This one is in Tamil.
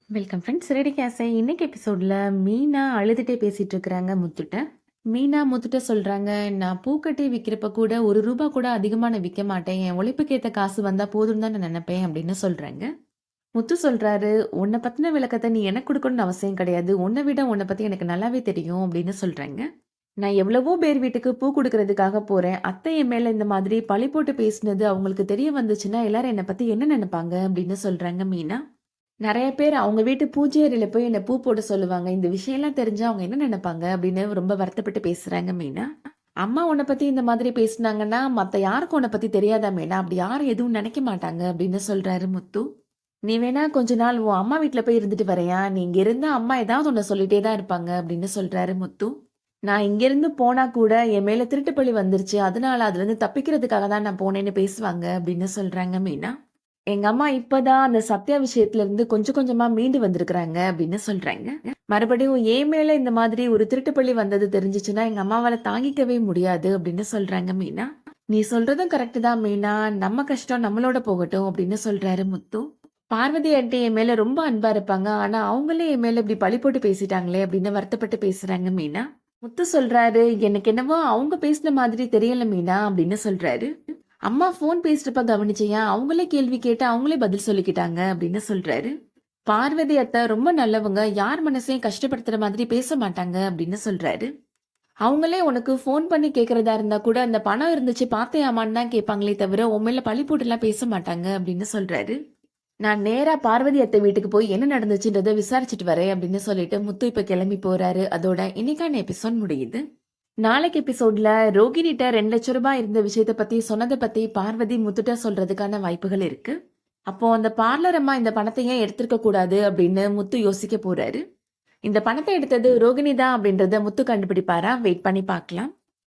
Welcome friends. ரெடி கேஸை இன்னைக்கு எபிசோட்ல மீனா அழுதுட்டே பேசிட்டு இருக்கிறாங்க முத்துட்ட. மீனா முத்துட்ட சொல்றாங்க, நான் பூக்கட்டி விற்கிறப்ப கூட ₹1 கூட அதிகமா நான் விற்க மாட்டேன். என் உழைப்புக்கு ஏத்த காசு வந்தா போதும் தான் நான் நினைப்பேன் அப்படின்னு சொல்றாங்க. முத்து சொல்றாரு, உன்னை பத்தின விளக்கத்தை நீ எனக்கு கொடுக்கணும்னு அவசியம் கிடையாது. உன்னை விட உன்னை பத்தி எனக்கு நல்லாவே தெரியும் அப்படின்னு சொல்றாங்க. நான் எவ்வளவோ பேர் வீட்டுக்கு பூ கொடுக்கறதுக்காக போறேன். அத்தை என் மேல இந்த மாதிரி பழி போட்டு பேசினது அவங்களுக்கு தெரிய வந்துச்சுன்னா எல்லாரும் என்னை பத்தி என்ன நினைப்பாங்க அப்படின்னு சொல்றாங்க மீனா. நெறைய பேர் அவங்க வீட்டு பூஜை அறையில போய் என்ன பூ போட சொல்லுவாங்க. இந்த விஷயம்லாம் தெரிஞ்சா அவங்க என்ன நெனைப்பாங்க? அப்படின்னு ரொம்ப வருத்தப்பட்டு பேசுறாங்க மீனா. அம்மா உன்ன பத்தி இந்த மாதிரி பேசுனாங்கன்னா, மத்த யாருக்கும் உன்ன பத்தி தெரியாதா மீனா? அப்படி யாரும் எதுவும் நெனைக்க மாட்டாங்க அப்படின்னு சொல்றாரு முத்து. நீ வேணா கொஞ்ச நாள் உன் அம்மா வீட்ல போய் இருந்துட்டு வரையா? நீ இங்க இருந்தா அம்மா ஏதாவது ஒண்ண சொல்லிட்டே தான் இருப்பாங்க அப்படின்னு சொல்றாரு முத்து. நான் இங்கிருந்து போனா கூட என் மேல திருட்டு பழி வந்துருச்சு. அதனால அதுலருந்து தப்பிக்கிறதுக்காக தான் நான் போனேன்னு பேசுவாங்க அப்படின்னு சொல்றாங்க மீனா. எங்க அம்மா இப்பதான் அந்த சத்யா விஷயத்துல இருந்து கொஞ்சம் கொஞ்சமா மீண்டு வந்திருக்கிறாங்க அப்படின்னு சொல்றாங்க. மறுபடியும் என் மேல இந்த மாதிரி ஒரு திருட்டு பள்ளி வந்தது தெரிஞ்சுச்சுன்னா எங்க அம்மாவால தாங்கிக்கவே முடியாது அப்படின்னு சொல்றாங்க மீனா. நீ சொல்றதும் கரெக்ட் தான் மீனா. நம்ம கஷ்டம் நம்மளோட போகட்டும் அப்படின்னு சொல்றாரு முத்து. பார்வதி ஆண்டி என் மேல ரொம்ப அன்பா இருப்பாங்க. ஆனா அவங்களே என் மேல இப்படி பழி போட்டு பேசிட்டாங்களே அப்படின்னு வருத்தப்பட்டு பேசுறாங்க மீனா. முத்து சொல்றாரு, எனக்கு என்னவோ அவங்க பேசின மாதிரி தெரியல மீனா அப்படின்னு சொல்றாரு. அம்மா ஃபோன் பேசுறப்ப கவனிச்சியா? அவங்களே கேள்வி கேட்டு அவங்களே பதில் சொல்லிக்கிட்டாங்க அப்படின்னு சொல்றாரு. பார்வதி அத்தை ரொம்ப நல்லவங்க. யார் மனசையும் கஷ்டப்படுத்துற மாதிரி பேச மாட்டாங்க அப்படின்னு சொல்றாரு. அவங்களே உனக்கு ஃபோன் பண்ணி கேட்கறதா இருந்தா கூட அந்த பணம் இருந்துச்சு பாத்தியாமான்னு தான் கேட்பாங்களே தவிர உன் மேல பழி போட்டுலாம் பேச மாட்டாங்க அப்படின்னு சொல்றாரு. நான் நேரா பார்வதி அத்தை வீட்டுக்கு போய் என்ன நடந்துச்சுன்றத விசாரிச்சுட்டு வரேன் அப்படின்னு சொல்லிட்டு முத்து இப்ப கிளம்பி போறாரு. அதோட இன்னைக்கான எபிசோட் முடியுது. நாளைக்கு எபிசோட்ல ரோகிணிட்ட ₹2,00,000 இருந்த விஷயத்த பத்தி சொன்னதை பத்தி பார்வதி முத்துட்ட சொல்றதுக்கான வாய்ப்புகள் இருக்கு. அப்போ அந்த பார்லர் அம்மா இந்த பணத்தை ஏன் எடுத்திருக்க கூடாது அப்படின்னு முத்து யோசிக்க போறாரு. இந்த பணத்தை எடுத்தது ரோகிணி தான் அப்படின்றத முத்து கண்டுபிடிப்பாரா? வெயிட் பண்ணி பார்க்கலாம்.